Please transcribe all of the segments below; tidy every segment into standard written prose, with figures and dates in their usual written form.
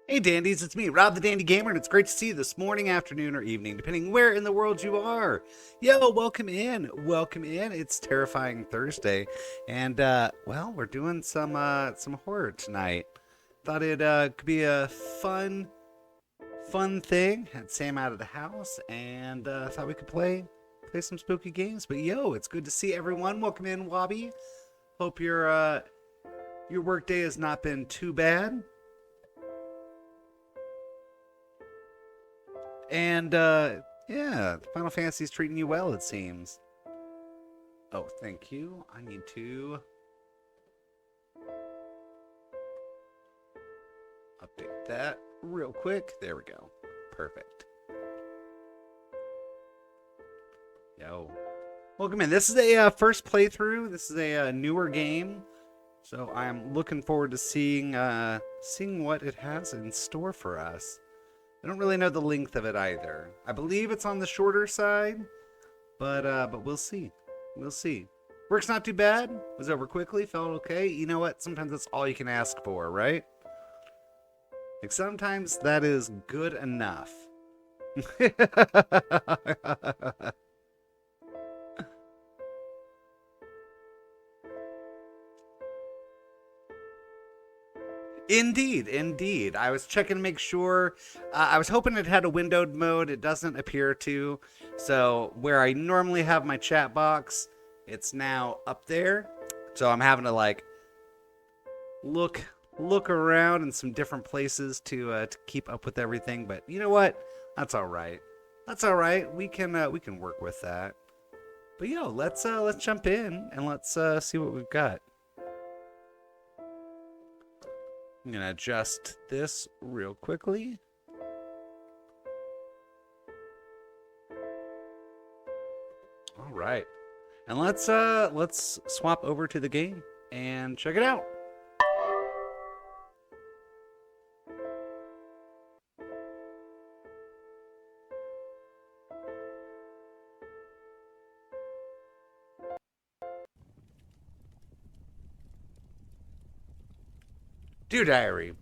Hey dandies, it's me, Rob the Dandy Gamer, and it's great to see you this morning, afternoon, or evening, depending where in the world you are. Yo, welcome in, welcome in. It's Terrifying Thursday, and well, we're doing some horror tonight. Thought it could be a fun thing. Had Sam out of the house, and thought we could play some spooky games. But yo, it's good to see everyone. Welcome in, Wobby. Hope your work day has not been too bad. And yeah, Final Fantasy's treating you well, it seems. Oh, thank you. I need to update that real quick. There we go. Perfect. Yo. Welcome in. This is a first playthrough. This is a newer game. So I'm looking forward to seeing what it has in store for us. I don't really know the length of it either. I believe it's on the shorter side, but we'll see. We'll see. Work's not too bad. Was over quickly. Felt okay. You know what? Sometimes that's all you can ask for, right? Like sometimes that is good enough. Indeed, indeed. I was checking to make sure. I was hoping it had a windowed mode. It doesn't appear to. So where I normally have my chat box, it's now up there. So I'm having to like look around in some different places to keep up with everything. But you know what? That's all right. That's all right. We can work with that. But yo, let's jump in and let's see what we've got. I'm gonna adjust this real quickly. All right, and let's swap over to the game and check it out. Dear Diary,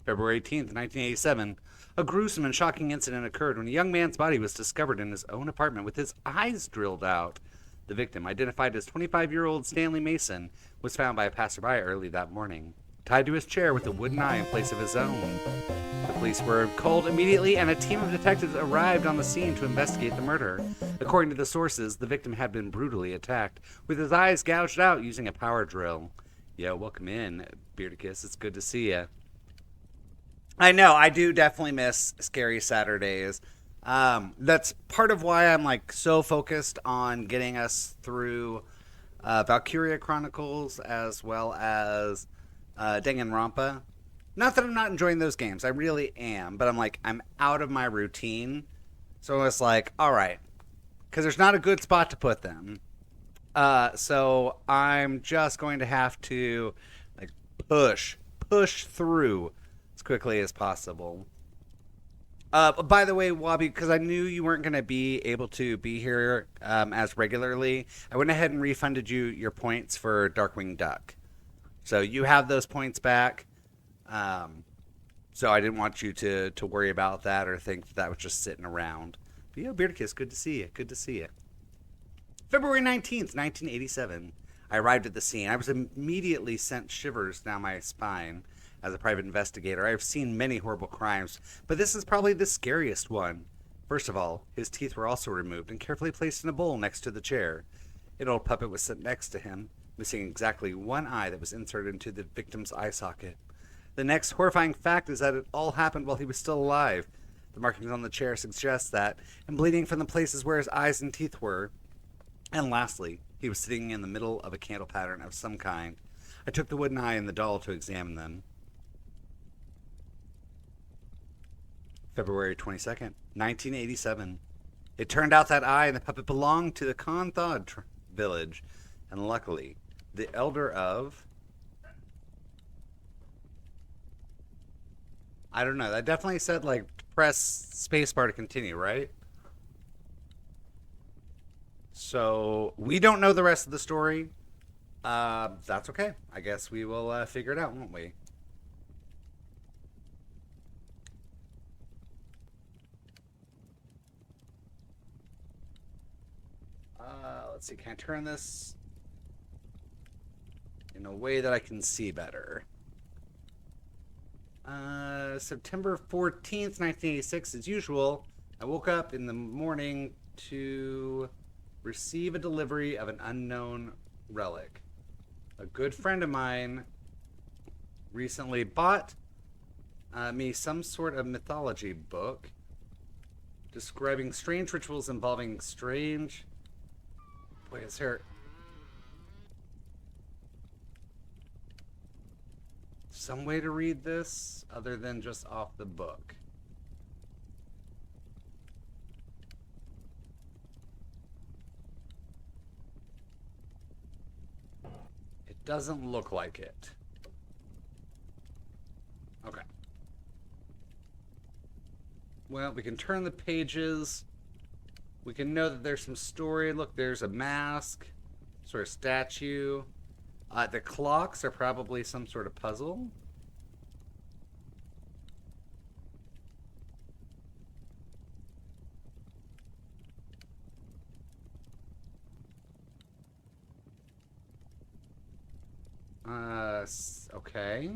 February 18th, 1987. A gruesome and shocking incident occurred when a young man's body was discovered in his own apartment with his eyes drilled out. The victim, identified as 25-year-old Stanley Mason, was found by a passerby early that morning, tied to his chair with a wooden eye in place of his own. The police were called immediately, and a team of detectives arrived on the scene to investigate the murder. According to the sources, the victim had been brutally attacked, with his eyes gouged out using a power drill. Yo, welcome in, Beardicus. It's good to see you. I know, I do definitely miss Scary Saturdays. That's part of why I'm like so focused on getting us through Valkyria Chronicles as well as Danganronpa. Not that I'm not enjoying those games, I really am, but I'm out of my routine. So it's like, all right, because there's not a good spot to put them. So I'm just going to have to like push through as quickly as possible. By the way, Wabi, because I knew you weren't going to be able to be here as regularly, I went ahead and refunded you your points for Darkwing Duck. So you have those points back. So I didn't want you to worry about that or think that was just sitting around. But yeah, Beardkiss, good to see you. Good to see you. February 19th, 1987. I arrived at the scene. I was immediately sent shivers down my spine. As a private investigator, I have seen many horrible crimes, but this is probably the scariest one. First of all, his teeth were also removed and carefully placed in a bowl next to the chair. An old puppet was set next to him, missing exactly one eye that was inserted into the victim's eye socket. The next horrifying fact is that it all happened while he was still alive. The markings on the chair suggest that, and bleeding from the places where his eyes and teeth were. And lastly, he was sitting in the middle of a candle pattern of some kind. I took the wooden eye and the doll to examine them. February 22nd, 1987. It turned out that I and the puppet belonged to the Konthod village, and luckily, the elder of... I don't know, that definitely said, like, press spacebar to continue, right? So, we don't know the rest of the story. That's okay. I guess we will figure it out, won't we? let's see. Can I turn this in a way that I can see better? September 14th, 1986. As usual, I woke up in the morning to receive a delivery of an unknown relic. A good friend of mine recently bought me some sort of mythology book describing strange rituals involving strange... Boy, is there some way to read this other than just off the book? It doesn't look like it. Okay. Well, we can turn the pages. We can know that there's some story. Look, there's a mask, sort of statue. The clocks are probably some sort of puzzle. Okay.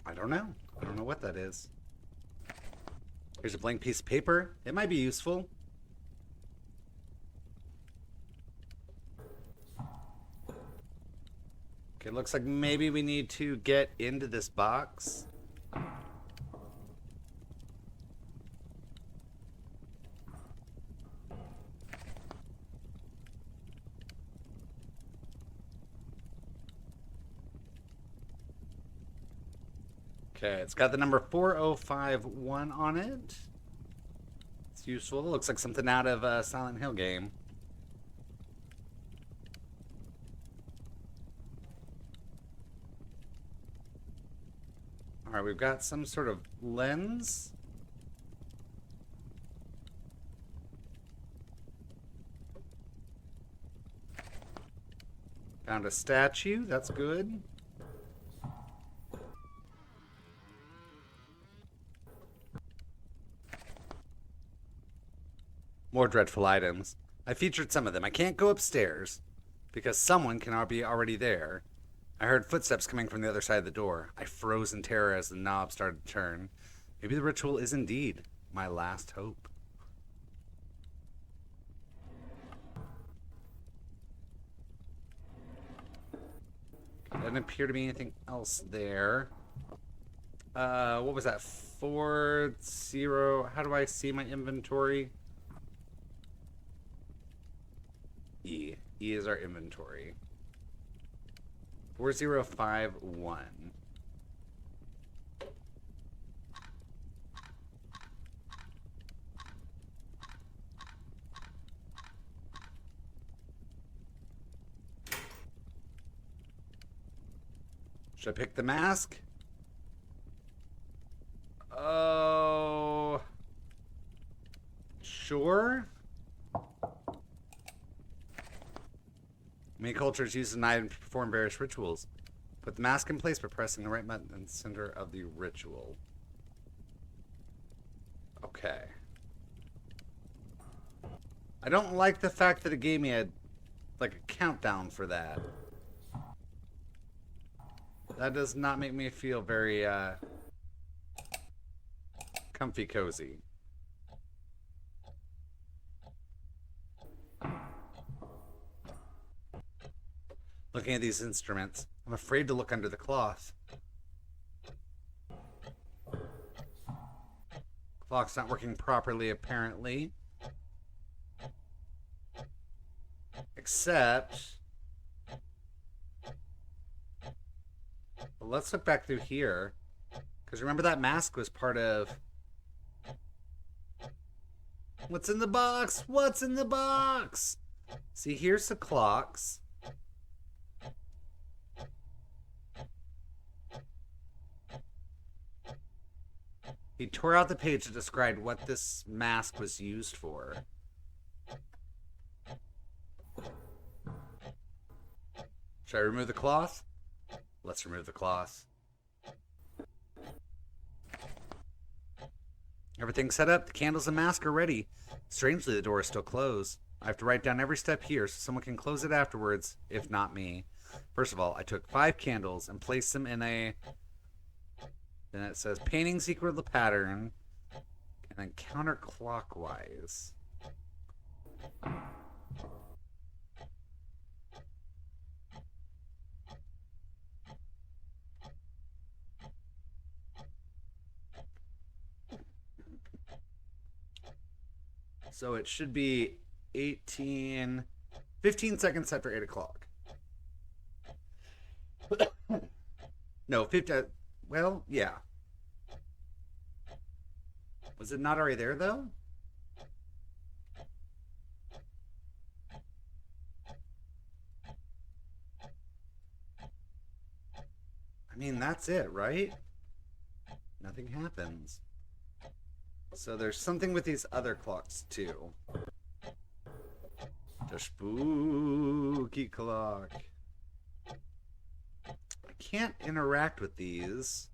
I don't know. I don't know what that is. Here's a blank piece of paper. It might be useful. Okay, looks like maybe we need to get into this box. Okay, it's got the number 4051 on it. It's useful. It looks like something out of a Silent Hill game. Alright, we've got some sort of lens. Found a statue. That's good. More dreadful items. I featured some of them. I can't go upstairs because someone can be already there. I heard footsteps coming from the other side of the door. I froze in terror as the knob started to turn. Maybe the ritual is indeed my last hope. Doesn't appear to be anything else there. What was that? 40. How do I see my inventory? E. E is our inventory. 4051. Should I pick the mask? Oh. Sure. Many cultures use an item to perform various rituals. Put the mask in place by pressing the right button in the center of the ritual. Okay. I don't like the fact that it gave me a countdown for that. That does not make me feel very comfy cozy. Looking at these instruments, I'm afraid to look under the cloth. Clock's not working properly, apparently. Except... Well, let's look back through here. Because remember that mask was part of... What's in the box? What's in the box? See, here's the clocks. He tore out the page that described what this mask was used for. Should I remove the cloth? Let's remove the cloth. Everything's set up. The candles and mask are ready. Strangely, the door is still closed. I have to write down every step here so someone can close it afterwards, if not me. First of all, I took 5 candles and placed them in a... Then it says paintings equal the pattern. And then counterclockwise. So it should be 15 seconds after 8 o'clock. No, 50. Well, yeah. Was it not already there, though? I mean, that's it, right? Nothing happens. So there's something with these other clocks, too. The spooky clock. I can't interact with these.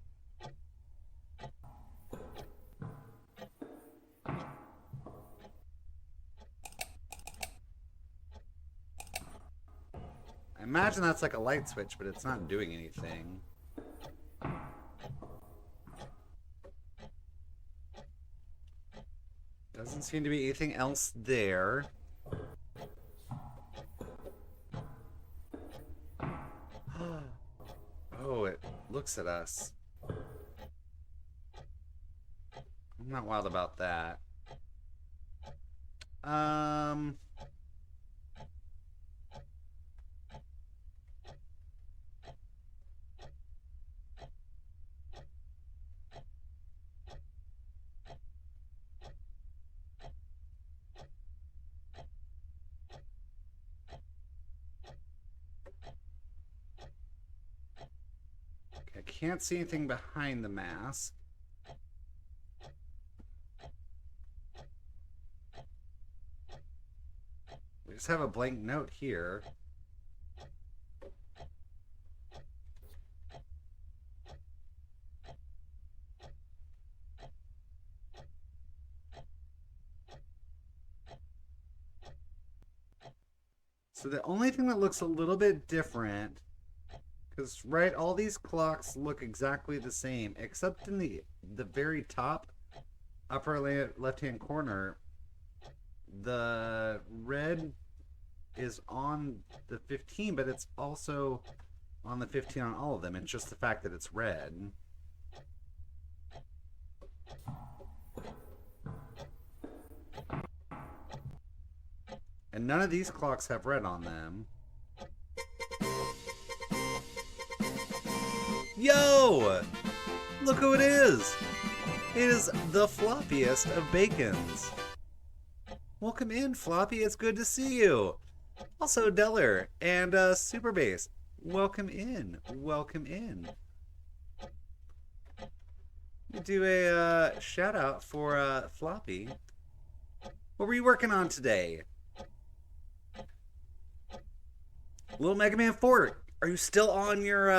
I imagine that's like a light switch, but it's not doing anything. Doesn't seem to be anything else there. Oh, it looks at us. I'm not wild about that. I can't see anything behind the mask. We just have a blank note here. So the only thing that looks a little bit different, because right, all these clocks look exactly the same, except in the very top upper left-hand corner, the red is on the 15, but it's also on the 15 on all of them. It's just the fact that it's red. And none of these clocks have red on them. Yo! Look who it is! It is the floppiest of bacons. Welcome in, Floppy. It's good to see you. Also, Deller and Super Bass. Welcome in. Welcome in. We do a shout out for Floppy. What were you working on today? Little Mega Man 4. Are you still on your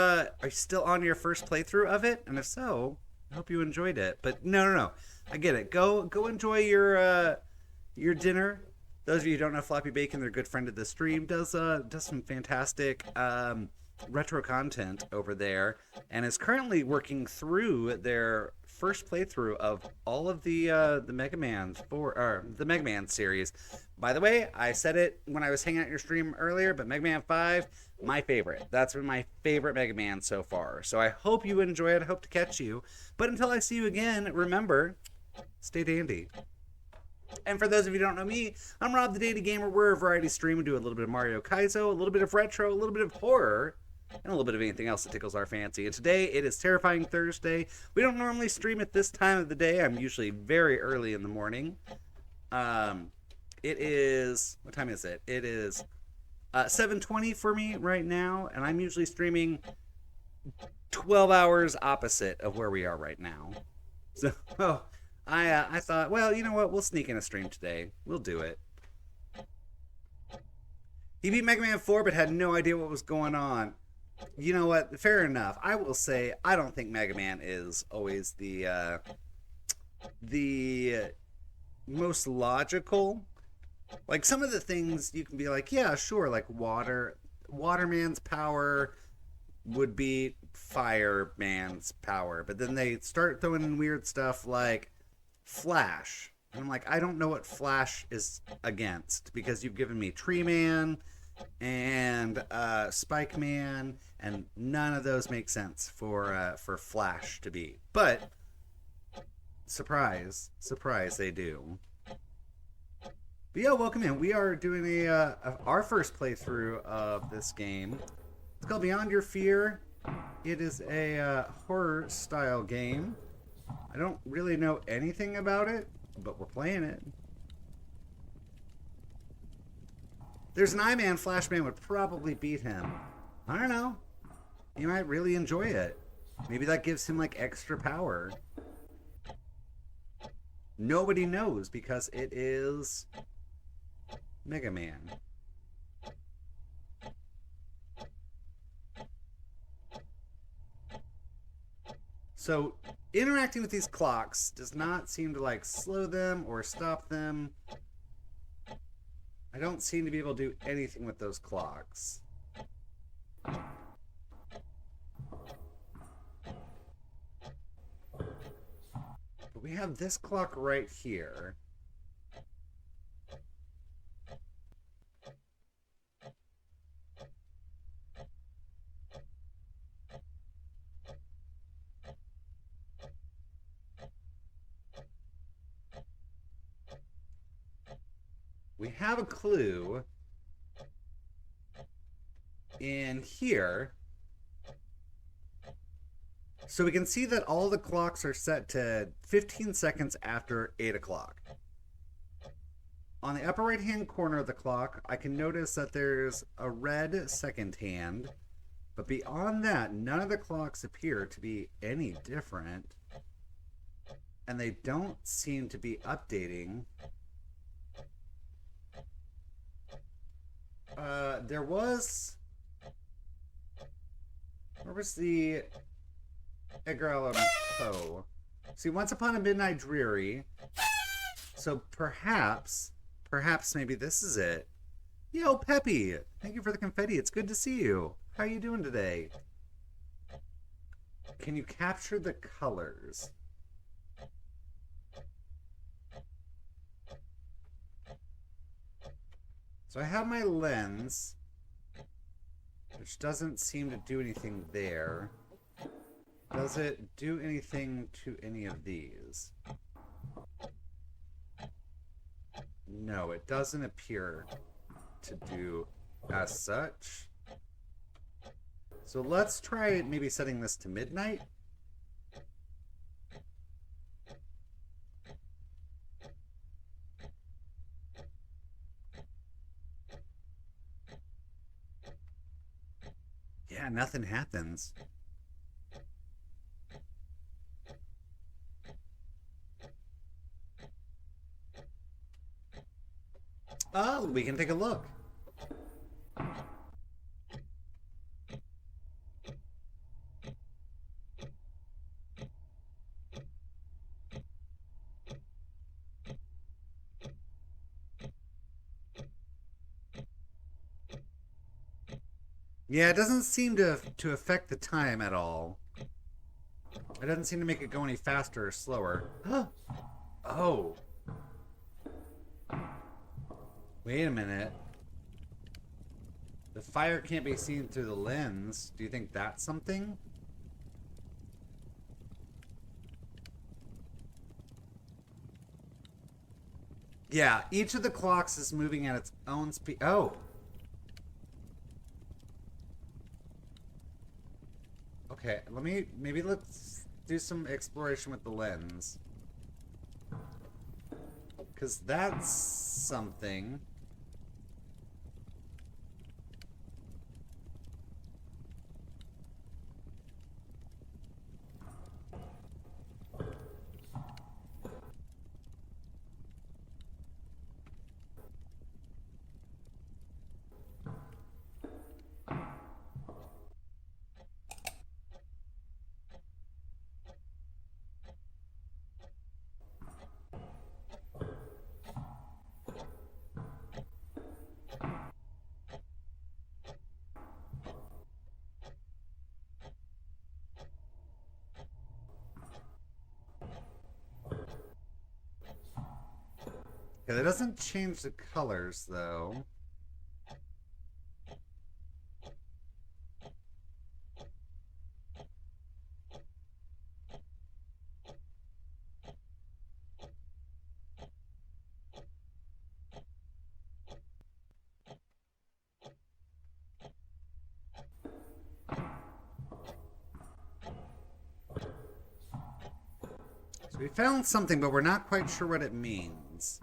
first playthrough of it? And if so, I hope you enjoyed it. But no. I get it. Go enjoy your dinner. Those of you who don't know Floppy Bacon, they're a good friend of the stream. Does some fantastic retro content over there, and is currently working through their first playthrough of all of the Mega Man the Mega Man series. By the way, I said it when I was hanging out your stream earlier, but Mega Man 5, my favorite. That's been my favorite Mega Man so far. So I hope you enjoy it. I hope to catch you. But until I see you again, remember, stay dandy. And for those of you who don't know me, I'm Rob the TheDandyGaymer. We're a variety stream. We do a little bit of Mario Kaizo, a little bit of retro, a little bit of horror, and a little bit of anything else that tickles our fancy. And today, it is Terrifying Thursday. We don't normally stream at this time of the day. I'm usually very early in the morning. It is... What time is it? It is 7:20 for me right now, and I'm usually streaming 12 hours opposite of where we are right now. So, I thought, well, you know what? We'll sneak in a stream today. We'll do it. He beat Mega Man 4 but had no idea what was going on. You know what? Fair enough. I will say I don't think Mega Man is always the most logical. Like some of the things you can be like, yeah, sure, like Waterman's power would be Fireman's power, but then they start throwing in weird stuff like Flash. And I'm like, I don't know what Flash is against because you've given me Tree Man and Spike Man, and none of those make sense for Flash to be. But surprise, surprise, they do. But yeah, welcome in. We are doing our first playthrough of this game. It's called Beyond Your Fear. It is a horror style game. I don't really know anything about it, but we're playing it. There's an Eye-Man, Flashman would probably beat him. I don't know. He might really enjoy it. Maybe that gives him like extra power. Nobody knows because it is Mega Man. So interacting with these clocks does not seem to like slow them or stop them. I don't seem to be able to do anything with those clocks. But we have this clock right here. We have a clue in here. So we can see that all the clocks are set to 15 seconds after 8 o'clock. On the upper right hand corner of the clock, I can notice that there's a red second hand. But beyond that, none of the clocks appear to be any different. And they don't seem to be updating. There was... Where was the Edgar Allan Poe? See, Once Upon a Midnight Dreary. So perhaps maybe this is it. Yo, Peppy! Thank you for the confetti. It's good to see you. How are you doing today? Can you capture the colors? So I have my lens, which doesn't seem to do anything there. Does it do anything to any of these? No, it doesn't appear to do as such. So let's try maybe setting this to midnight. Yeah, nothing happens. Oh, we can take a look. Yeah, it doesn't seem to affect the time at all. It doesn't seem to make it go any faster or slower. Oh. Wait a minute. The fire can't be seen through the lens. Do you think that's something? Yeah, each of the clocks is moving at its own speed. Oh. Okay, maybe let's do some exploration with the lens. Because that's something. Okay, that doesn't change the colors, though. So we found something, but we're not quite sure what it means.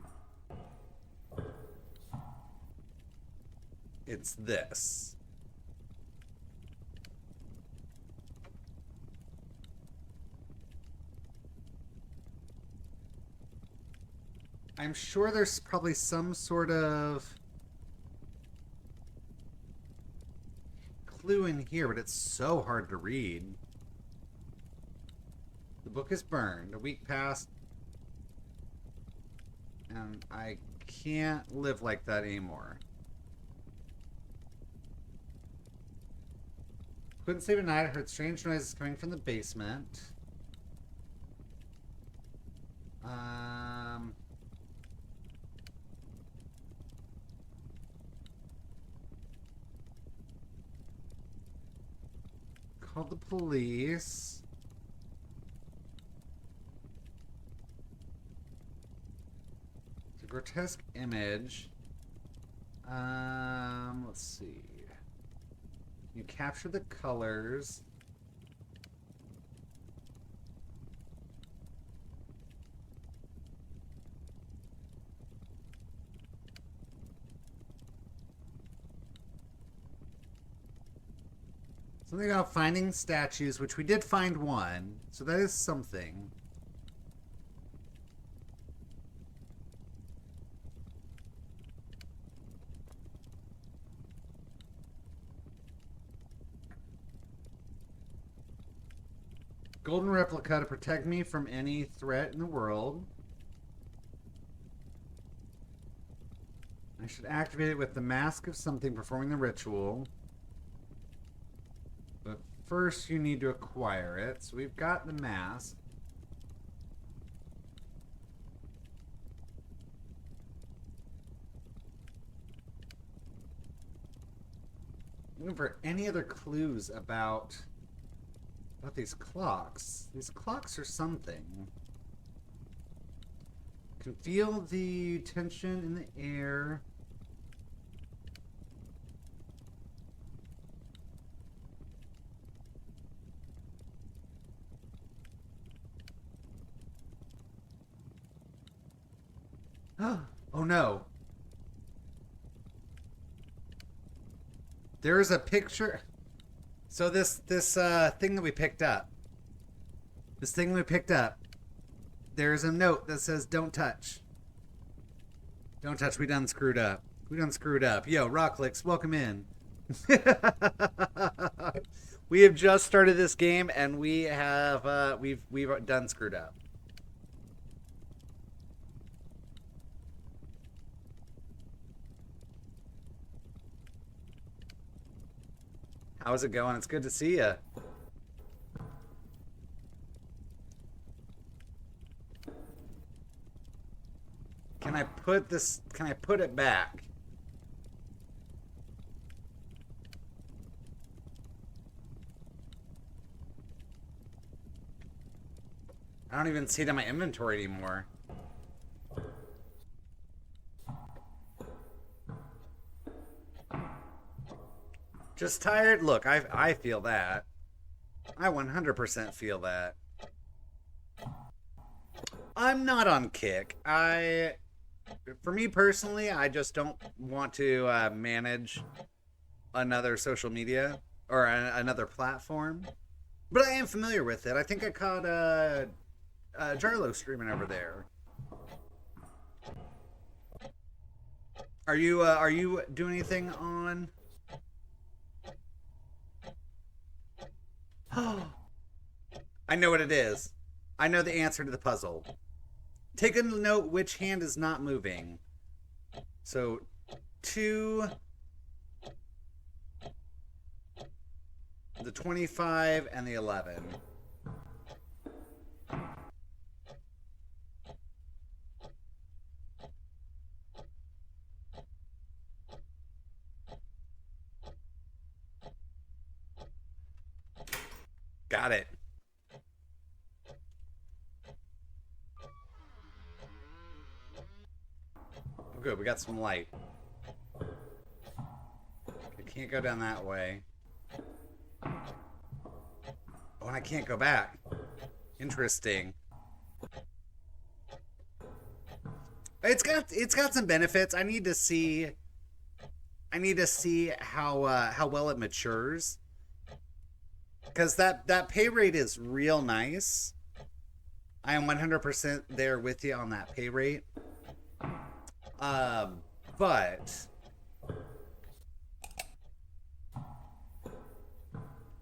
It's this. I'm sure there's probably some sort of clue in here, but it's so hard to read. The book is burned. A week passed, and I can't live like that anymore. Couldn't sleep at night. I heard strange noises coming from the basement. Called the police. It's a grotesque image. Let's see. You capture the colors. Something about finding statues, which we did find one, so that is something. Golden replica to protect me from any threat in the world. I should activate it with the mask of something performing the ritual. But first you need to acquire it. So we've got the mask. Looking for any other clues about these clocks. These clocks are something. Can feel the tension in the air. Oh no. There is a picture. So this thing that we picked up. There's a note that says don't touch. Don't touch, we done screwed up. Yo, Rocklicks, welcome in. We have just started this game and we've done screwed up. How's it going? It's good to see you. Can I put it back? I don't even see it in my inventory anymore. Just tired? Look, I feel that. I 100% feel that. I'm not on Kick. For me personally, I just don't want to manage another social media or another platform. But I am familiar with it. I think I caught Jarlo streaming over there. Are you doing anything on? I know what it is. I know the answer to the puzzle. Take a note which hand is not moving. So, 2, the 25, and the 11. Got it. Oh, good. We got some light. I can't go down that way. Oh, and I can't go back. Interesting. It's got some benefits. I need to see how well it matures, because that pay rate is real nice. I am 100% there with you on that pay rate. But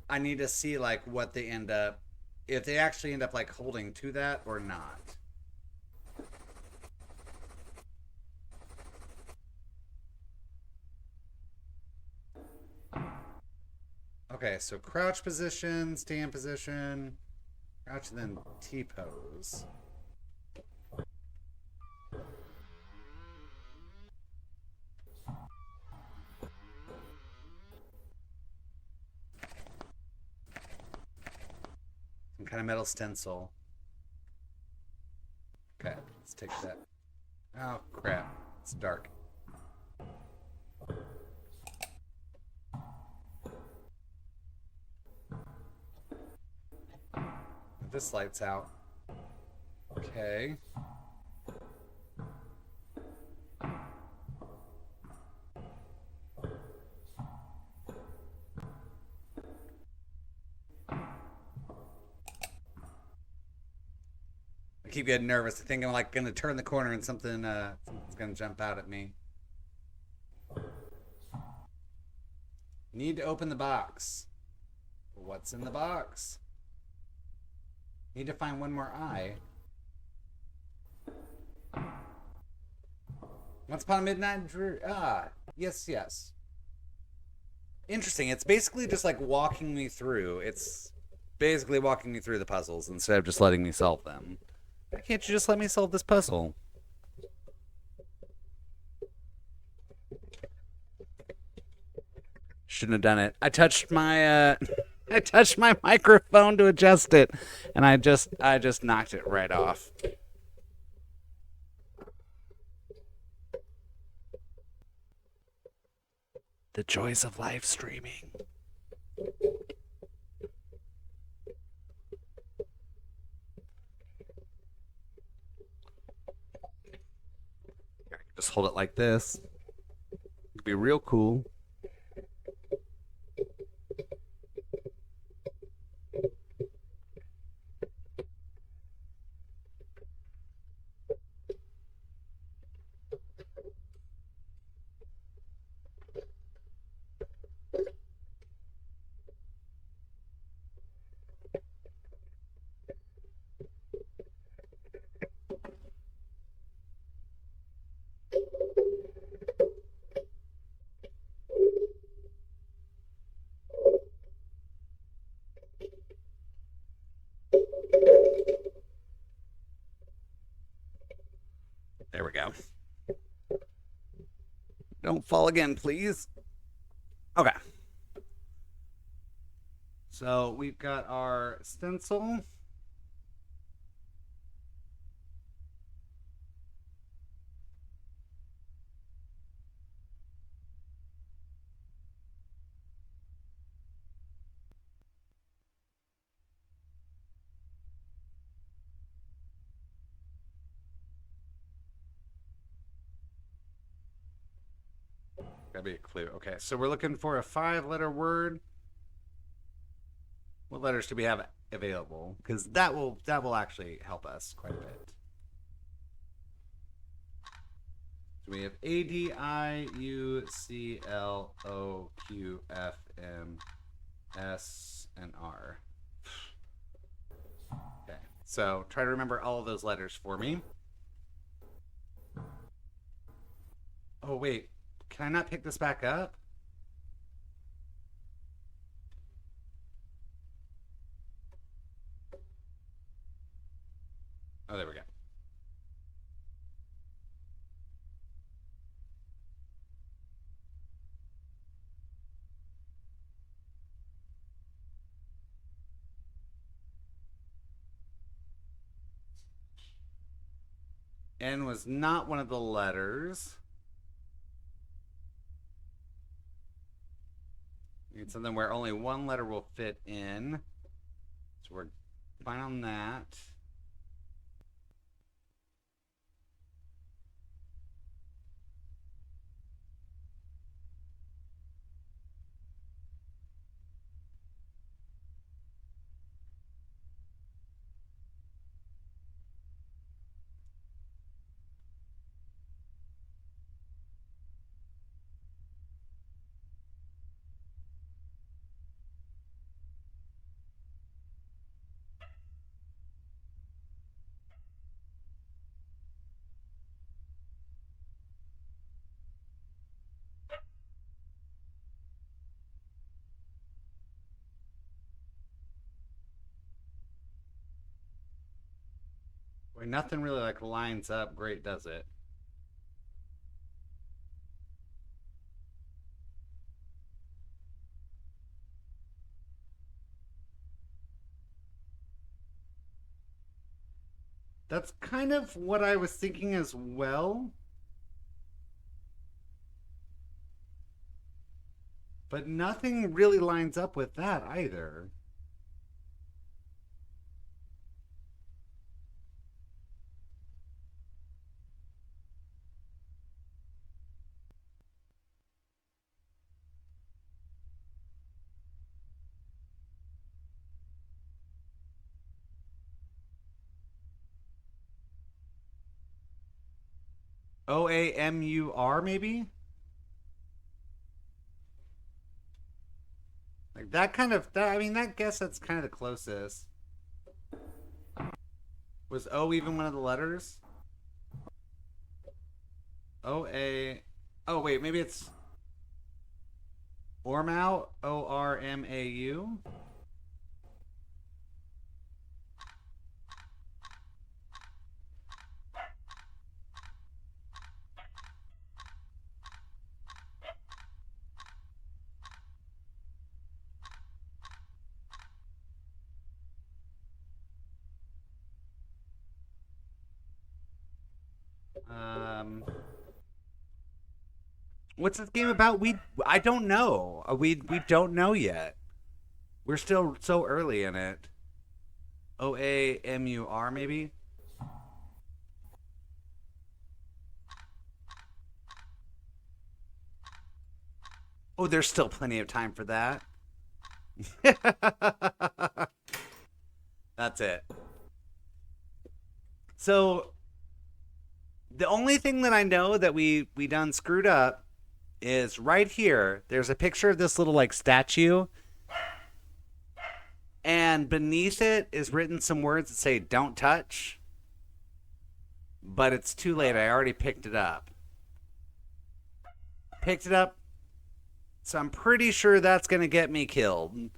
I need to see like what they end up, if they actually end up like holding to that or not. Okay, so crouch position, stand position, crouch, and then T pose. Some kind of metal stencil. Okay, let's take that. Oh, crap. It's dark. This light's out. Okay. I keep getting nervous. I think I'm like gonna turn the corner and something's gonna jump out at me. Need to open the box. What's in the box? Need to find one more eye. Once upon a midnight dream. Yes, yes. Interesting. It's basically just like walking me through. It's basically walking me through the puzzles instead of just letting me solve them. Why can't you just let me solve this puzzle? Shouldn't have done it. I touched my microphone to adjust it, and I just knocked it right off. The joys of live streaming. Just hold it like this. It'd be real cool. There we go. Don't fall again, please. Okay. So we've got our stencil. Gotta be a clue. Okay, so we're looking for a 5-letter word. What letters do we have available? Because that will actually help us quite a bit. So we have A, D, I, U, C, L, O, Q, F, M, S, and R. Okay, so try to remember all of those letters for me. Oh, wait. Can I not pick this back up? Oh, there we go. N was not one of the letters. Need something where only one letter will fit in. So we're fine on that. Boy, nothing really like lines up great, does it? That's kind of what I was thinking as well. But nothing really lines up with that either. OAMUR, maybe? Like that kind of, that, I mean, that guess that's kind of the closest. Was O even one of the letters? O-A, oh wait, maybe it's Ormau? O-R-M-A-U? Um, what's this game about? I don't know. We don't know yet. We're still so early in it. OAMUR, maybe? Oh, there's still plenty of time for that. That's it. So the only thing that I know that we done screwed up is right here. There's a picture of this little like statue, and beneath it is written some words that say "Don't touch." But it's too late. I already picked it up. Picked it up, so I'm pretty sure that's gonna get me killed.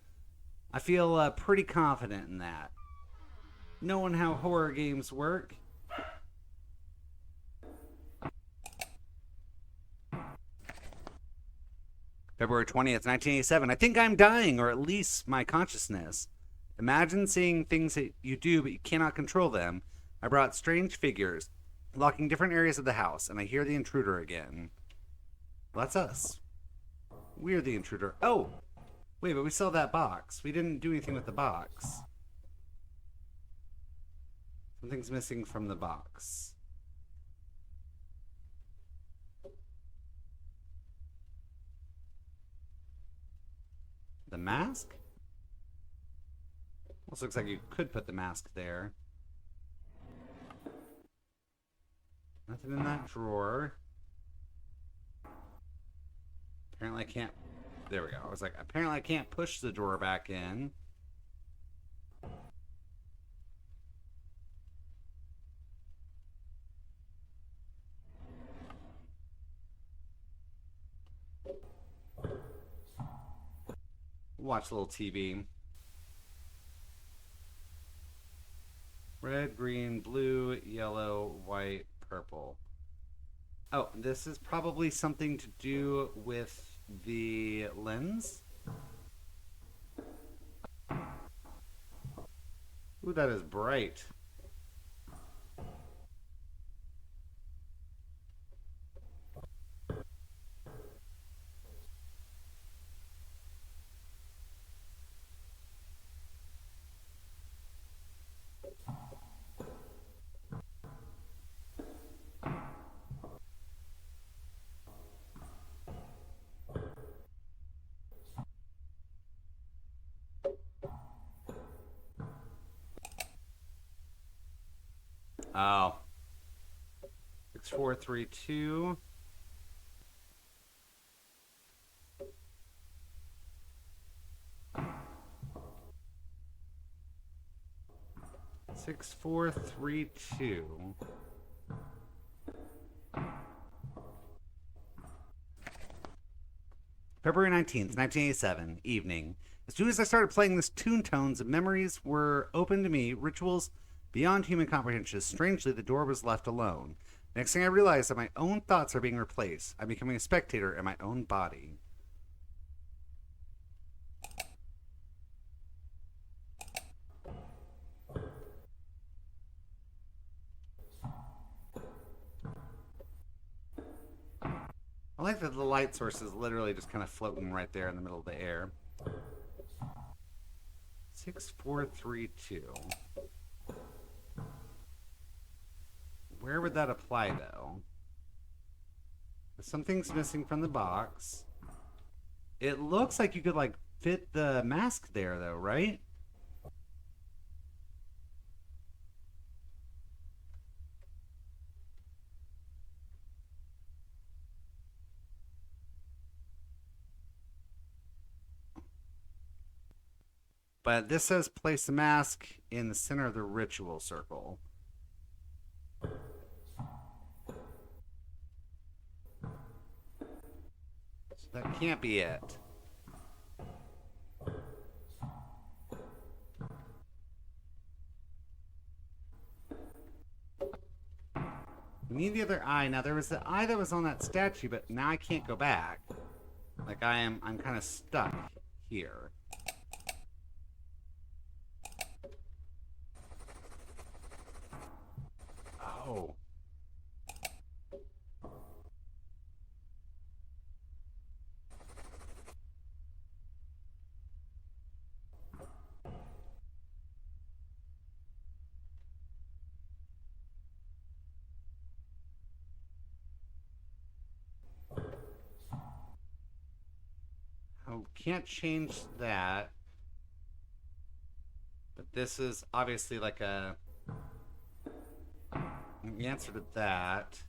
I feel pretty confident in that. Knowing how horror games work. February 20th, 1987. I think I'm dying, or at least my consciousness. Imagine seeing things that you do, but you cannot control them. I brought strange figures, locking different areas of the house, and I hear the intruder again. Well, that's us. We're the intruder. Oh! Wait, but we saw that box. We didn't do anything with the box. Something's missing from the box. The mask? Almost looks like you could put the mask there. Nothing in that drawer. Apparently I can't... There we go. I was like, apparently I can't push the drawer back in. Watch a little TV. Red, green, blue, yellow, white, purple. Oh, this is probably something to do with the lens. Ooh, that is bright. Oh. 6432. Six, 4, 3, 2. February 19th, 1987, evening. As soon as I started playing this Toon Tones, memories were open to me, rituals beyond human comprehension. Strangely, the door was left alone. Next thing I realized that my own thoughts are being replaced. I'm becoming a spectator in my own body. I like that the light source is literally just kind of floating right there in the middle of the air. 6432. Where would that apply, though? Something's missing from the box. It looks like you could, like, fit the mask there, though, right? But this says place the mask in the center of the ritual circle. So that can't be it. We need the other eye. Now there was the eye that was on that statue, but now I can't go back. Like I'm kind of stuck here. Oh. Oh, can't change that. But this is obviously like a the answer to that.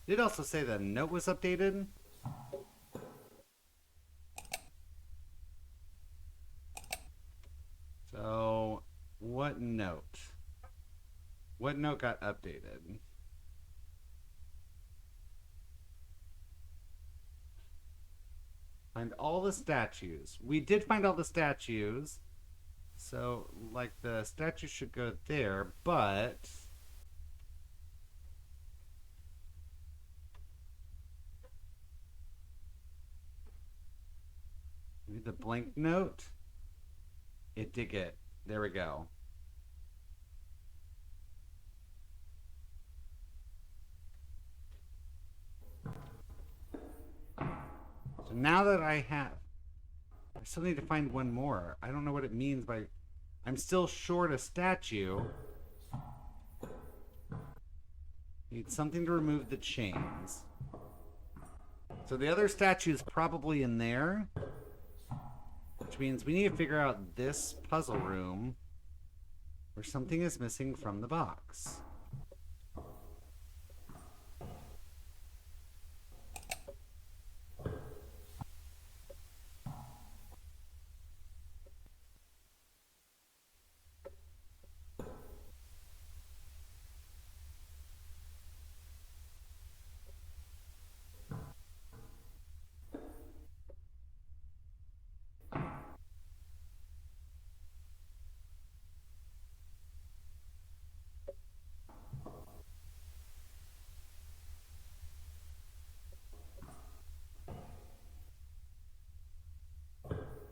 Did also say the note was updated. So, what note? What note got updated? Find all the statues. We did find all the statues. So, like, the statue should go there, but maybe the blank note. It did get. There we go. So now that I still need to find one more. I don't know what it means by. I'm still short a statue. Need something to remove the chains. So the other statue is probably in there. Which means we need to figure out this puzzle room where something is missing from the box.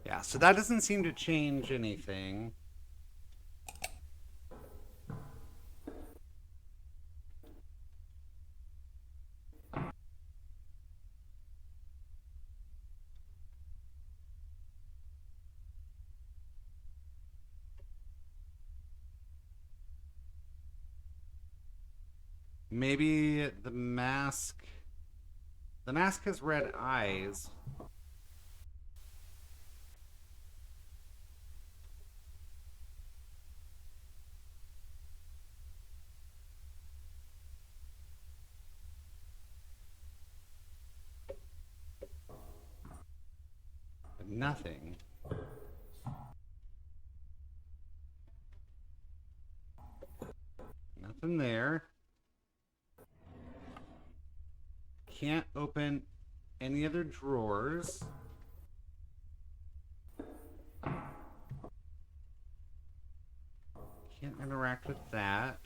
Yeah, so that doesn't seem to change anything. Maybe the mask The mask has red eyes. But nothing. Nothing there. Can't open any other drawers. Can't interact with that.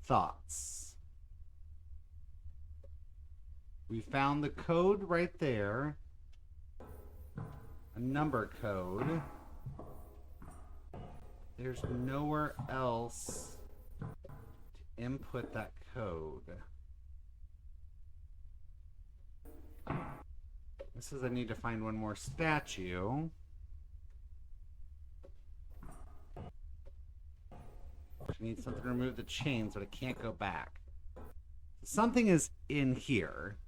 Thoughts. We found the code right there. A number code. There's nowhere else to input that code. This says I need to find one more statue. I need something to remove the chains, but I can't go back. Something is in here.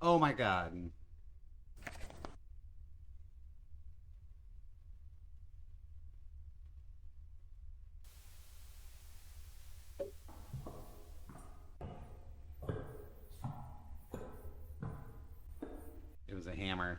Oh my god. It was a hammer.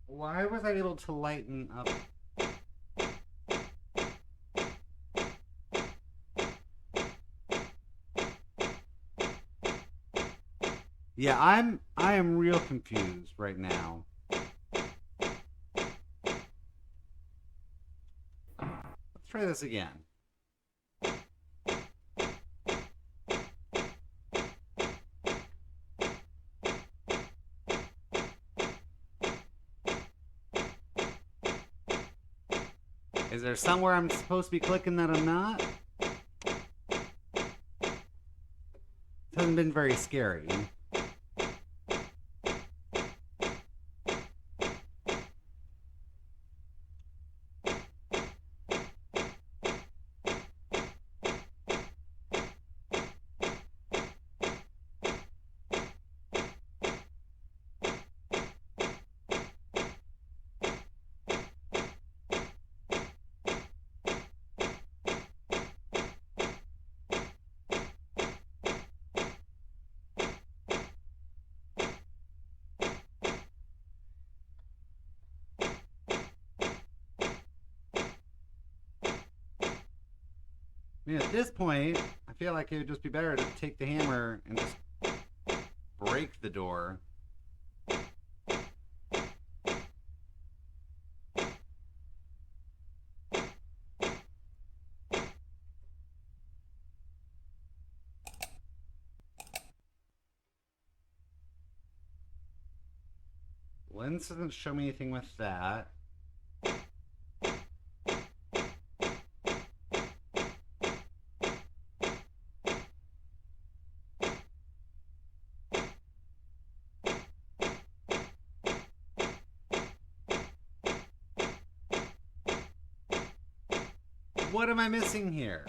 Why was I able to lighten up? Yeah, I am real confused right now. Let's try this again. Is there somewhere I'm supposed to be clicking that I'm not? It hasn't been very scary. I mean, at this point, I feel like it would just be better to take the hammer and just break the door. Lens doesn't show me anything with that. What am I missing here?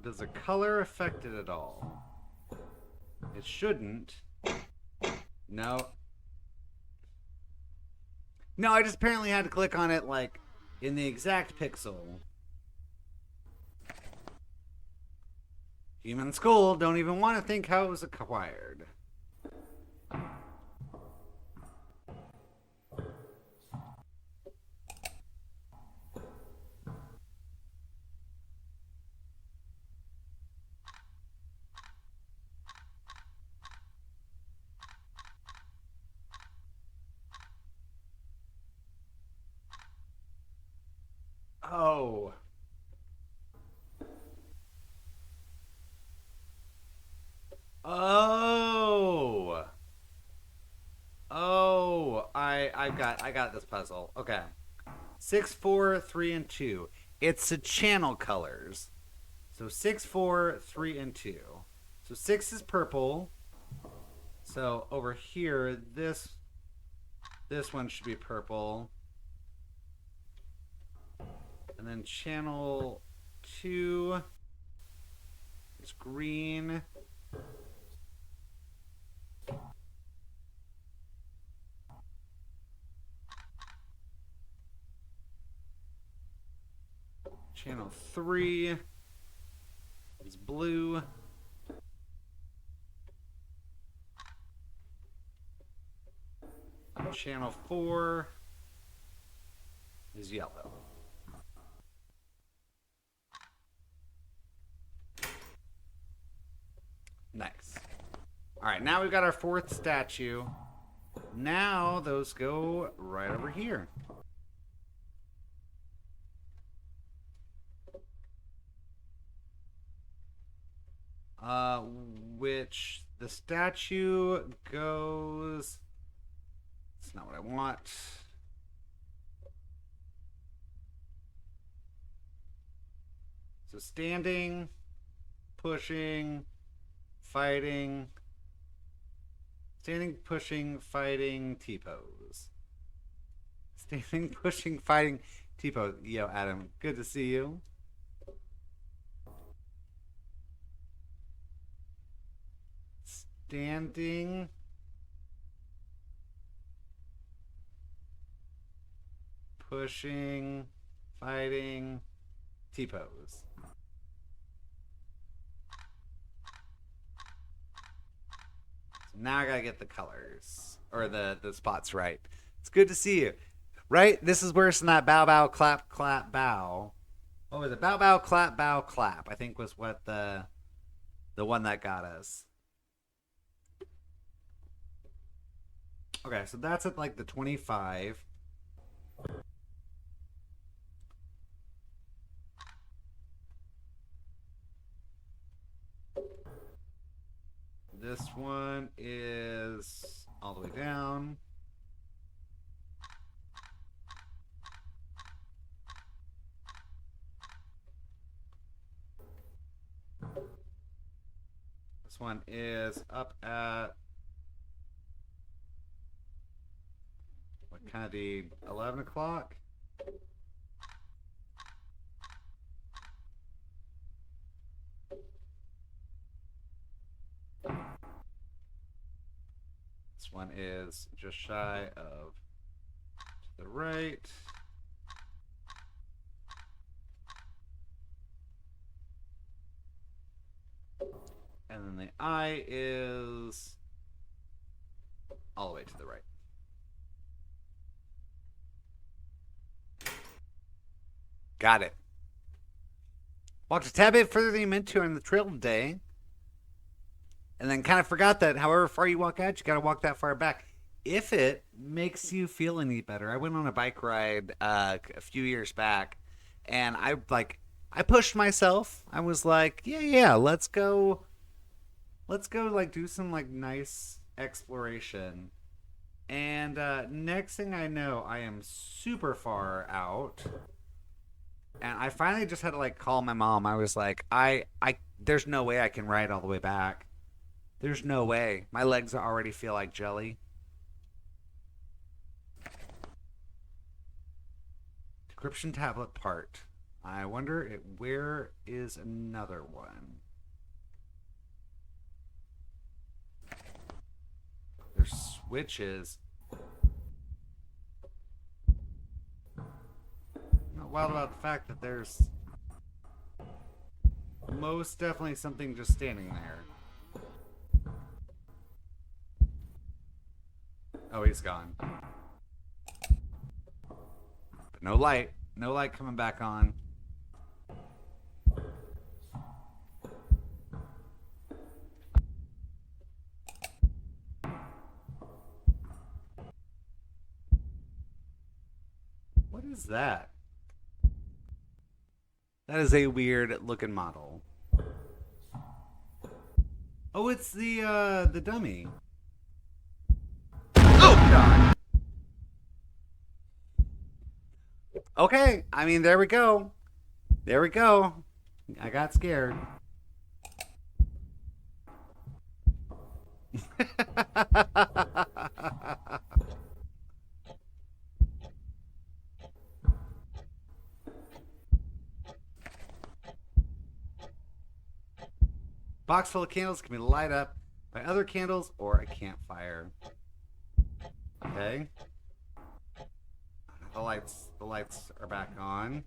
Does the color affect it at all? It shouldn't. No. No, I just apparently had to click on it like in the exact pixel. Human Skull don't even want to think how it was acquired. Oh. Oh. Oh. I got this puzzle. Okay. 6, 4, 3, and 2. It's the channel colors. So 6, 4, 3, and 2. So 6 is purple. So over here, this one should be purple. And then channel 2 is green. Channel 3 is blue. Channel 4 is yellow. Nice. All right, now we've got our fourth statue. Now those go right over here. Which the statue goes... That's not what I want. So standing, pushing, fighting, standing, pushing, fighting, T-pose. Standing, pushing, fighting, T-pose. Yo, Adam, good to see you. Standing, pushing, fighting, T-pose. So now I gotta get the colors or the spots right. It's good to see you. Right? This is worse than that bow bow clap clap bow. What was it? Bow bow clap bow clap, I think was what the one that got us. Okay, so that's at like the 25. This one is all the way down. This one is up at what kind of the 11 o'clock? This one is just shy of to the right. And then the eye is all the way to the right. Got it. Walked a tad bit further than you meant to on the trail today. And then kind of forgot that however far you walk out, you got to walk that far back. If it makes you feel any better. I went on a bike ride a few years back. And I pushed myself. I was like, yeah, let's go like do some like nice exploration. And next thing I know, I am super far out. And I finally just had to like call my mom. I was like, there's no way I can ride all the way back. There's no way. My legs already feel like jelly. Decryption tablet part. I wonder where is another one? There's switches. I'm not wild about the fact that there's most definitely something just standing there. Oh, he's gone. But no light. No light coming back on. What is that? That is a weird looking model. Oh, it's the dummy. Oh god. Okay, I mean there we go. There we go. I got scared. Box full of candles can be lit up by other candles or a campfire. Okay. The lights are back on.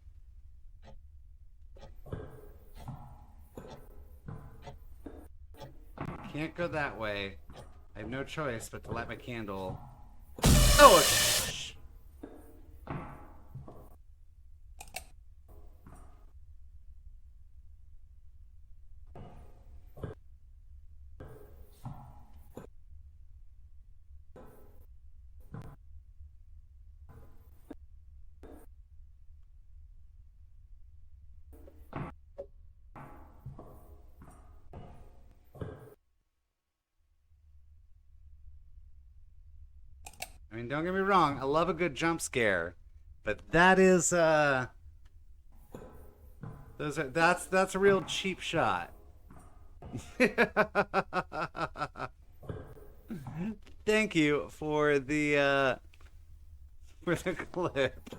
Can't go that way. I have no choice but to light my candle. Oh, shh. I mean, don't get me wrong. I love a good jump scare, but that is that's a real cheap shot. Thank you for the clip.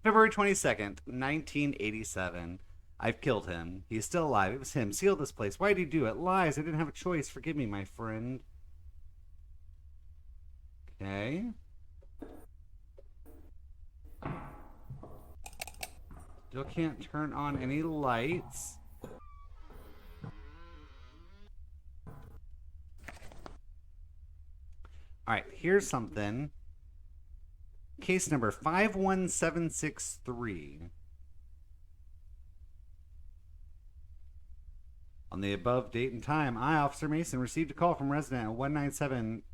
February 22nd, 1987. I've killed him. He's still alive. It was him. Seal this place. Why did he do it? Lies. I didn't have a choice. Forgive me, my friend. Okay. Still can't turn on any lights. Alright, here's something. Case number 51763. On the above date and time, I, Officer Mason, received a call from resident at 197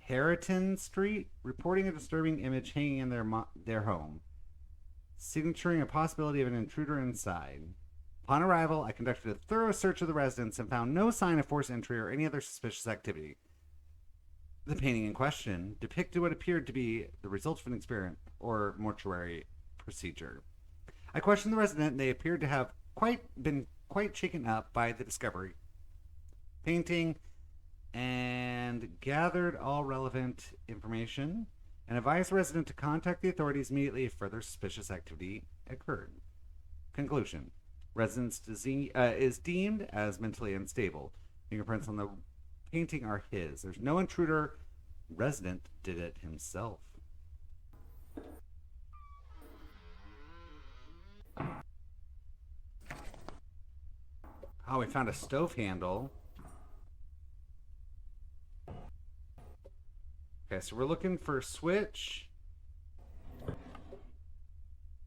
Harriton Street reporting a disturbing image hanging in their home, signaturing a possibility of an intruder inside. Upon arrival, I conducted a thorough search of the residence and found no sign of forced entry or any other suspicious activity. The painting in question depicted what appeared to be the result of an experiment or mortuary procedure. I questioned the resident, and they appeared to have been quite shaken up by the discovery, painting, and gathered all relevant information and advised the resident to contact the authorities immediately if further suspicious activity occurred. Conclusion: resident is deemed as mentally unstable. Fingerprints on the painting are his. There's no intruder. Resident did it himself. Oh, we found a stove handle. Okay, so we're looking for a switch.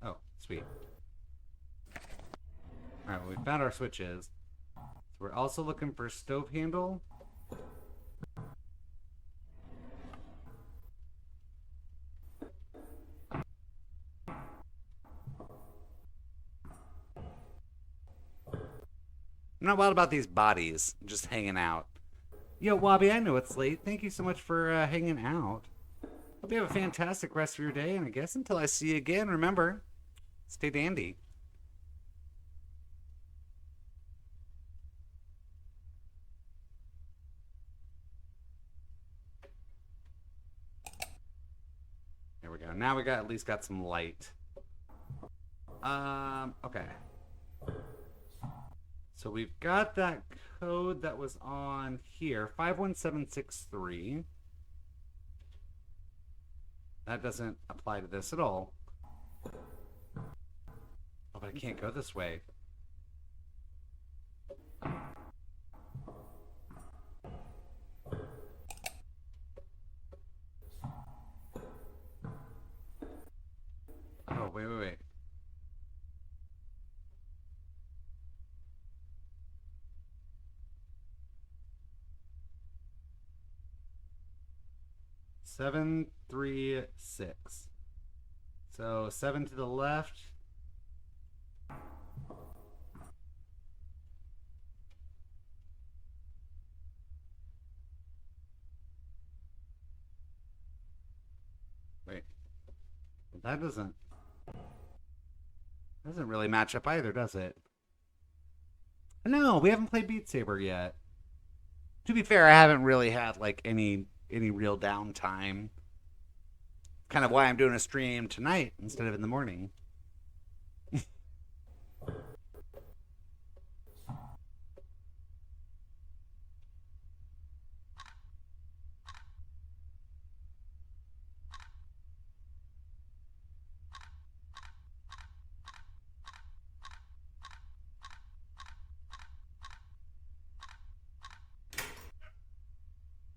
Oh, sweet. Alright, well, we found our switches. So we're also looking for a stove handle. I'm not wild about these bodies just hanging out. Yo, Wabi, I know it's late. Thank you so much for hanging out. Hope you have a fantastic rest of your day, and I guess until I see you again, remember, stay dandy. go. Now we got at least got some light. Okay. So we've got that code that was on here, 51763. That doesn't apply to this at all. Oh, but I can't go this way. Oh, wait. Seven, 3, 6. So 7 to the left. Wait. That doesn't really match up either, does it? No, we haven't played Beat Saber yet. To be fair, I haven't really had like any real downtime. Kind of why I'm doing a stream tonight instead of in the morning.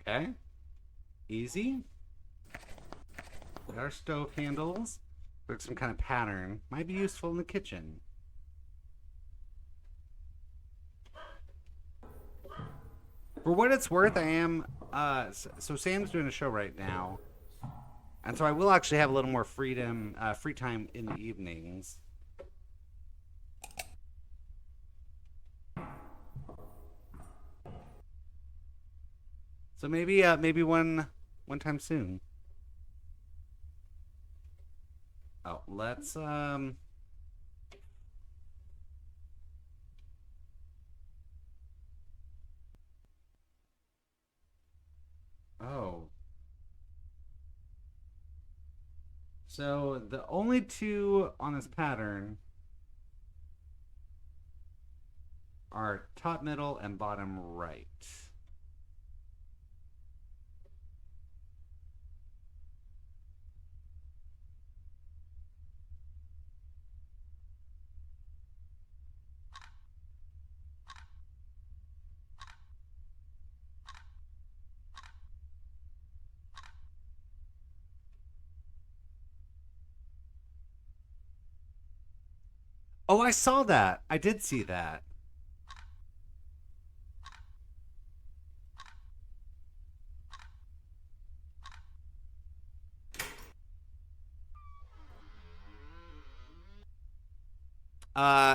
Okay. Easy. Got our stove handles. Look, some kind of pattern. Might be useful in the kitchen. For what it's worth, I am... so Sam's doing a show right now. And so I will actually have a little more free time in the evenings. So maybe one time soon. Oh, let's Oh. So the only two on this pattern are top, middle, and bottom right. Oh, I saw that. I did see that.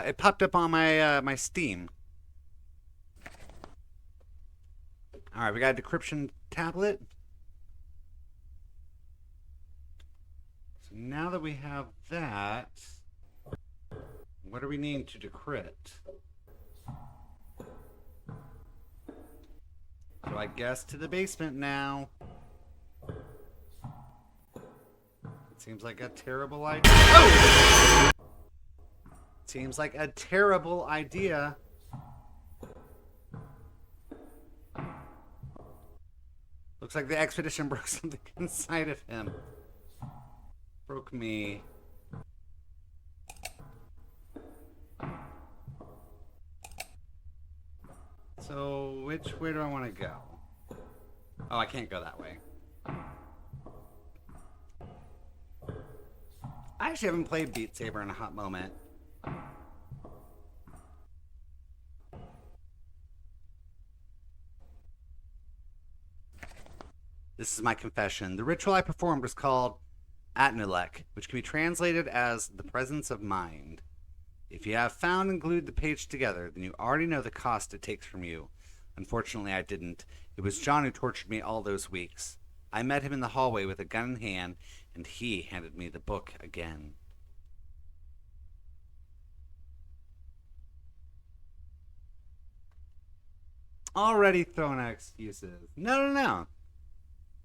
It popped up on my my Steam. All right, we got a decryption tablet. So now that we have that, what do we need to decrypt? So I guess to the basement now. It seems like a terrible idea. Oh! Seems like a terrible idea. Looks like the expedition broke something inside of him. Broke me. So, which way do I want to go? Oh, I can't go that way. I actually haven't played Beat Saber in a hot moment. This is my confession. The ritual I performed was called Atnulek, which can be translated as the presence of mind. If you have found and glued the page together, then you already know the cost it takes from you. Unfortunately, I didn't. It was John who tortured me all those weeks. I met him in the hallway with a gun in hand, and he handed me the book again. Already throwing out excuses. No.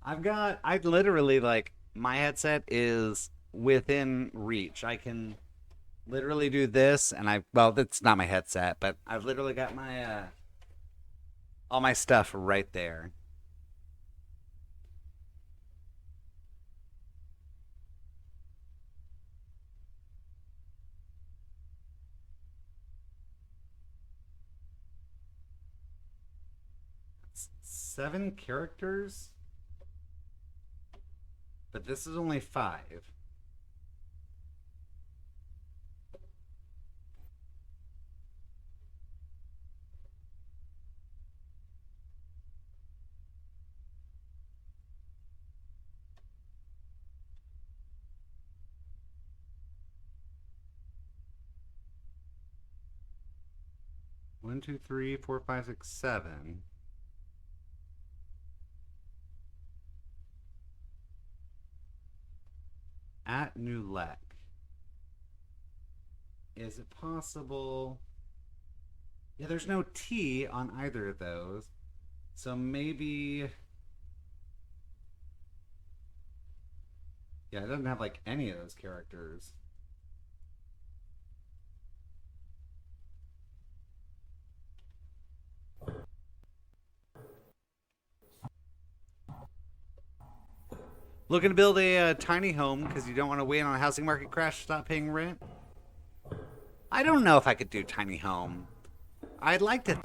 I literally, like, my headset is within reach. I can literally do this, and well, that's not my headset, but I've literally got my all my stuff right there. It's 7 characters, but this is only 5. One, two, three, four, five, six, 7. At New Lek. Is it possible? Yeah, there's no T on either of those. So maybe. Yeah, it doesn't have like any of those characters. Looking to build a tiny home because you don't want to wait on a housing market crash to stop paying rent? I don't know if I could do tiny home. I'd like to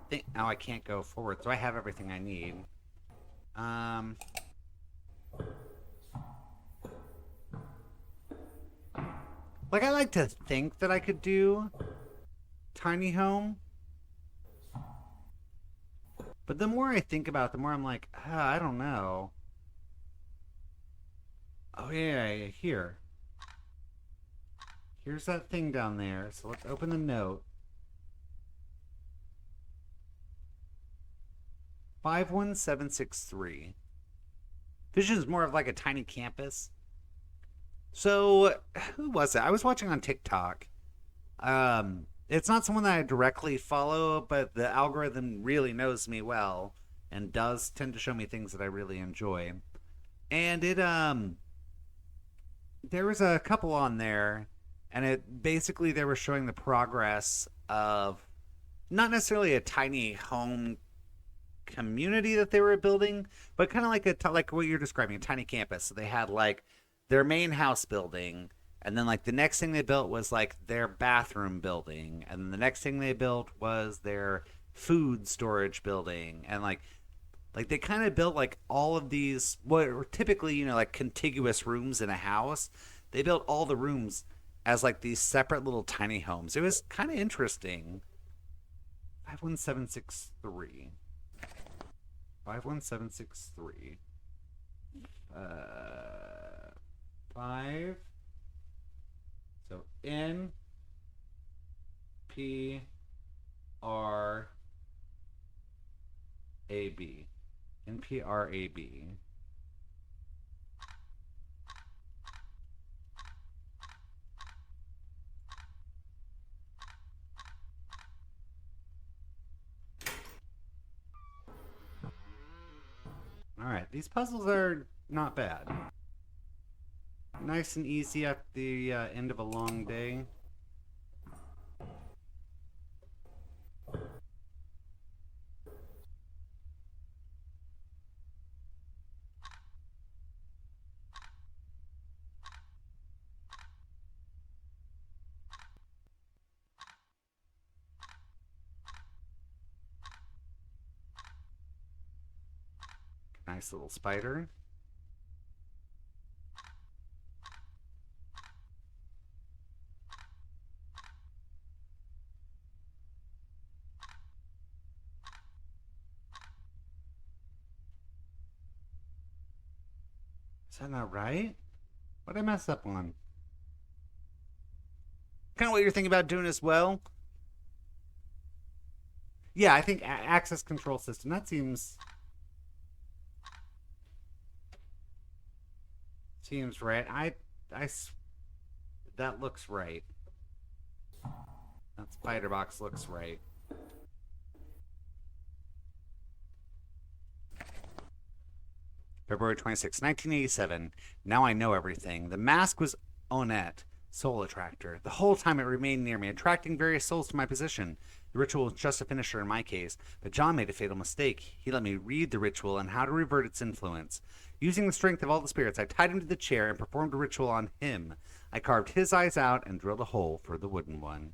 think. Oh, I can't go forward, so I have everything I need. Um, like I like to think that I could do tiny home, but the more I think about it, the more I'm like, I don't know. Oh yeah, here. Here's that thing down there. So let's open the note. 51763. Vision is more of like a tiny campus. So who was it? I was watching on TikTok. It's not someone that I directly follow, but the algorithm really knows me well and does tend to show me things that I really enjoy. And there was a couple on there, and it basically they were showing the progress of not necessarily a tiny home community that they were building, but kind of like like what you're describing, a tiny campus. So they had like their main house building, and then like the next thing they built was like their bathroom building, and then the next thing they built was their food storage building, and like they kind of built like all of these what were typically like contiguous rooms in a house. They built all the rooms as like these separate little tiny homes. It was kind of interesting. 51763. 51763. 5. So NPRAB. NPRAB. All right, these puzzles are not bad. Nice and easy at the end of a long day. Nice little spider. Is that not right? What did I mess up on? Kind of what you're thinking about doing as well. Yeah, I think access control system. That seems right. I that looks right. That spider box looks right. February 26, 1987. Now I know everything. The mask was Onette, soul attractor. The whole time it remained near me, attracting various souls to my position. The ritual was just a finisher in my case, but John made a fatal mistake. He let me read the ritual and how to revert its influence. Using the strength of all the spirits, I tied him to the chair and performed a ritual on him. I carved his eyes out and drilled a hole for the wooden one.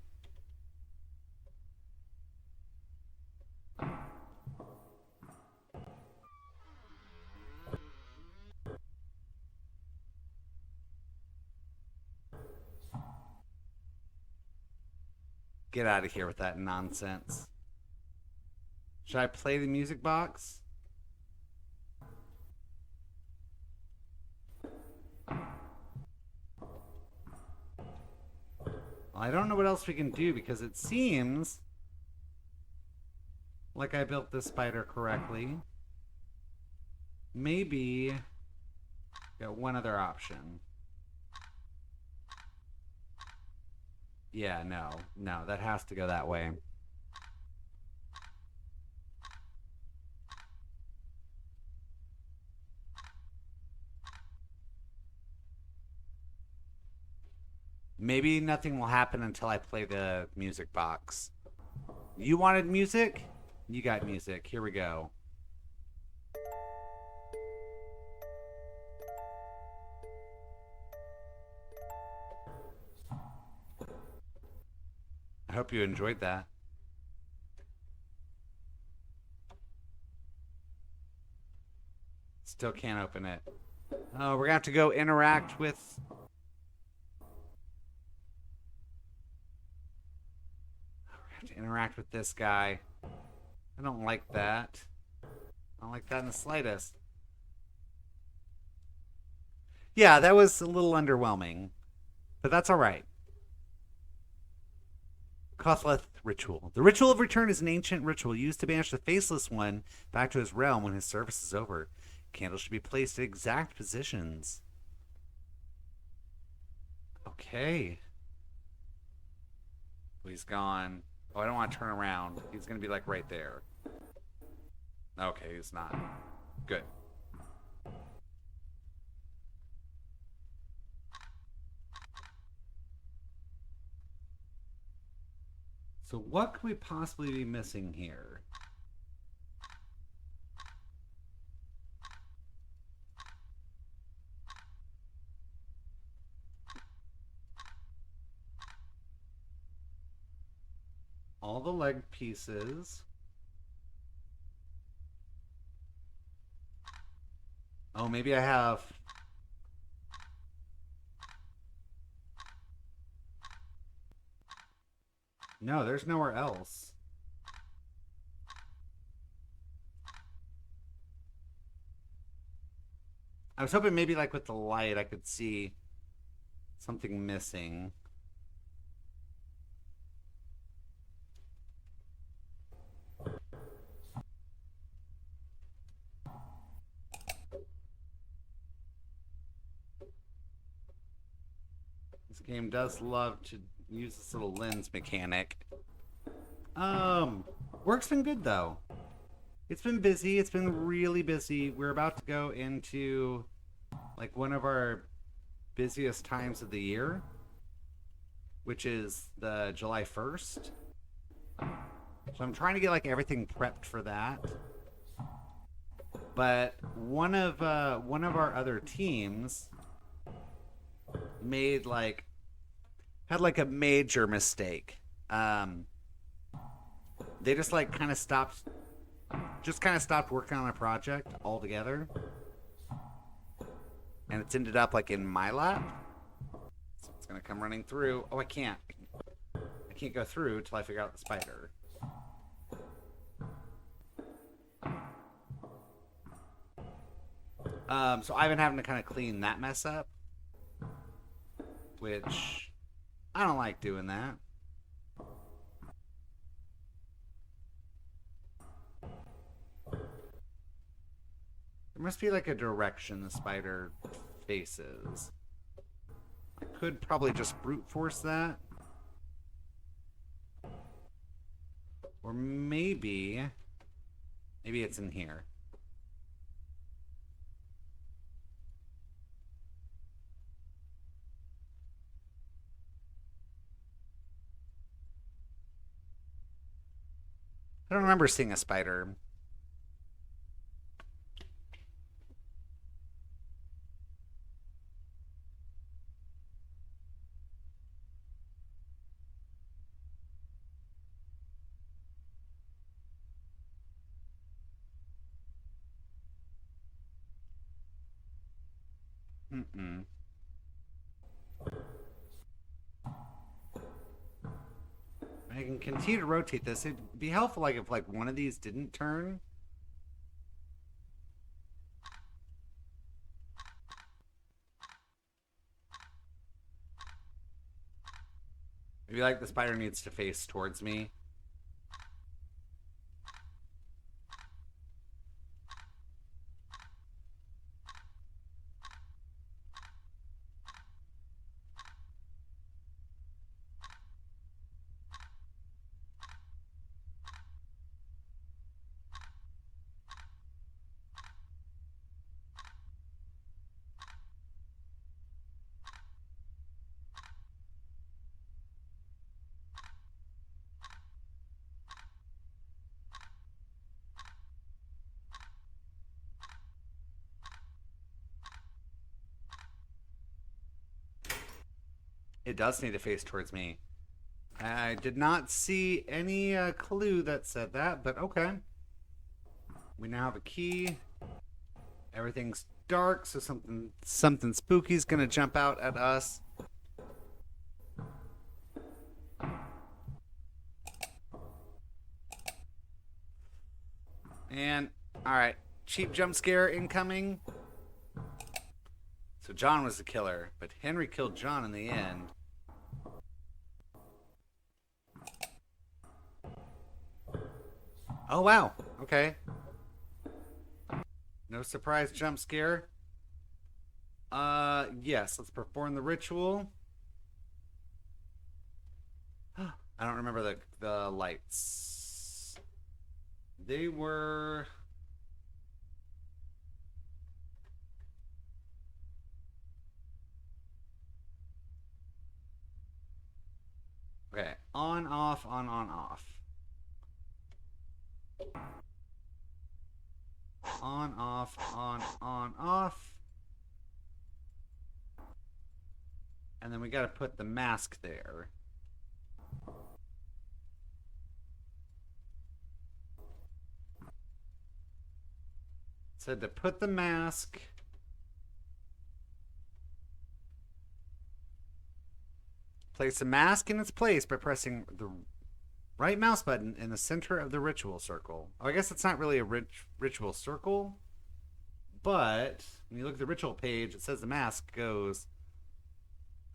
Get out of here with that nonsense. Should I play the music box? I don't know what else we can do because it seems like I built this spider correctly. Maybe got one other option. Yeah, no, that has to go that way. Maybe nothing will happen until I play the music box. You wanted music? You got music. Here we go. I hope you enjoyed that. Still can't open it. Oh, we're gonna have to go interact with... to interact with this guy. I don't like that. I don't like that in the slightest. Yeah, that was a little underwhelming. But that's alright. Kothleth Ritual. The Ritual of Return is an ancient ritual used to banish the Faceless One back to his realm when his service is over. Candles should be placed at exact positions. Okay. Oh, he's gone. Oh, I don't want to turn around. He's going to be like right there. Okay, he's not. Good. So what could we possibly be missing here? All the leg pieces. Oh, maybe I have... No, there's nowhere else. I was hoping maybe like with the light I could see something missing. This game does love to use this little lens mechanic. Work's been good though. It's been busy. It's been really busy. We're about to go into like one of our busiest times of the year, which is the July 1st. So I'm trying to get like everything prepped for that. But one of our other teams had like a major mistake. They just like kind of stopped working on a project altogether, and it's ended up like in my lap. So it's gonna come running through. Oh, I can't go through till I figure out the spider. So I've been having to kind of clean that mess up, which I don't like doing that. There must be like a direction the spider faces. I could probably just brute force that. Or maybe it's in here. I don't remember seeing a spider. Mm-mm. I can continue to rotate this. It'd be helpful, like, if like one of these didn't turn. Maybe like the spider needs to face towards me. It does need to face towards me. I did not see any clue that said that, but okay. We now have a key. Everything's dark, so something spooky's gonna jump out at us. And all right, cheap jump scare incoming. So John was the killer, but Henry killed John in the end. Oh wow. Okay. No surprise jump scare. Yes, let's perform the ritual. I don't remember the lights. They were okay. On, off, on, off. On, off, on, off. And then we got to put the mask there. Said to put the mask. Place the mask in its place by pressing the right mouse button in the center of the ritual circle. Oh, I guess it's not really a ritual circle, but when you look at the ritual page, it says the mask goes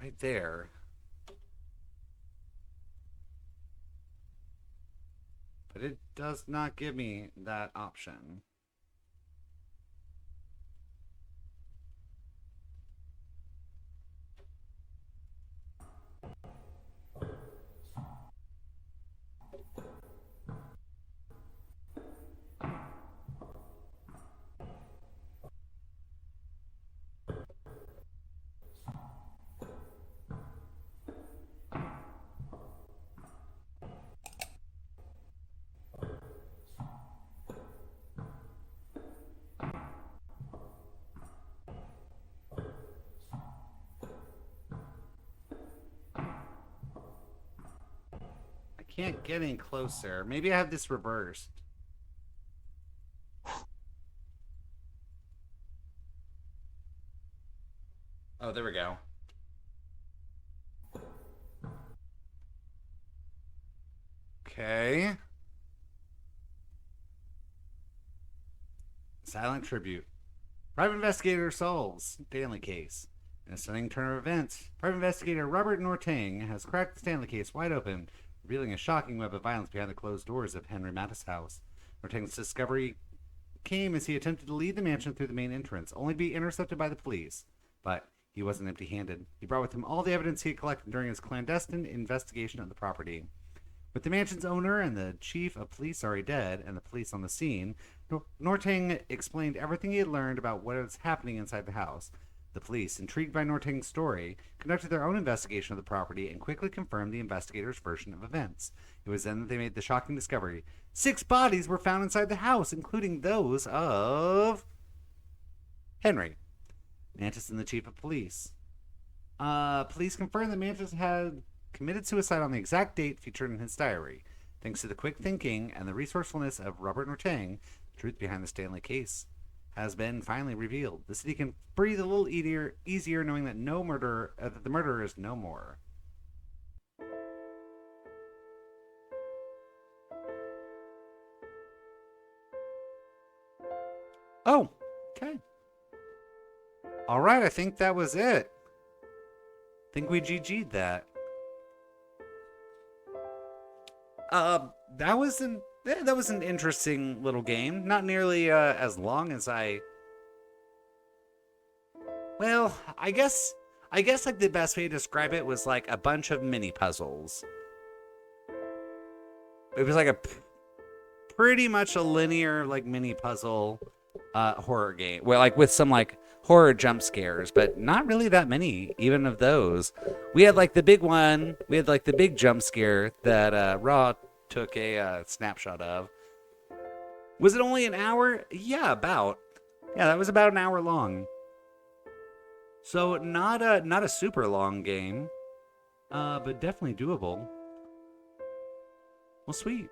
right there. But it does not give me that option. Can't get any closer. Maybe I have this reversed. Oh, there we go. Okay. Silent tribute. Private investigator solves Stanley case. In a stunning turn of events, private investigator Robert Nortang has cracked the Stanley case wide open, revealing a shocking web of violence behind the closed doors of Henry Mattis' house. Nortang's discovery came as he attempted to leave the mansion through the main entrance, only to be intercepted by the police. But he wasn't empty-handed. He brought with him all the evidence he had collected during his clandestine investigation of the property. With the mansion's owner and the chief of police already dead, and the police on the scene, Nortang explained everything he had learned about what was happening inside the house. The police, intrigued by Nortang's story, conducted their own investigation of the property and quickly confirmed the investigators' version of events. It was then that they made the shocking discovery. 6 bodies were found inside the house, including those of Henry, Mantis, and the chief of police. Police confirmed that Mantis had committed suicide on the exact date featured in his diary. Thanks to the quick thinking and the resourcefulness of Robert Nortang, the truth behind the Stanley case has been finally revealed. The city can breathe a little easier knowing that that the murderer is no more. Oh, okay. All right, I think that was it. I think we GG'd that. That was an interesting little game. Not nearly as long as I. Well, I guess like the best way to describe it was like a bunch of mini puzzles. It was like pretty much a linear like mini puzzle horror game. Well, like with some like horror jump scares, but not really that many even of those. We had like the big one. We had like the big jump scare that Raw took a snapshot of. Was it only an hour? Yeah, about. Yeah, that was about an hour long. So not a super long game, but definitely doable. Well, sweet.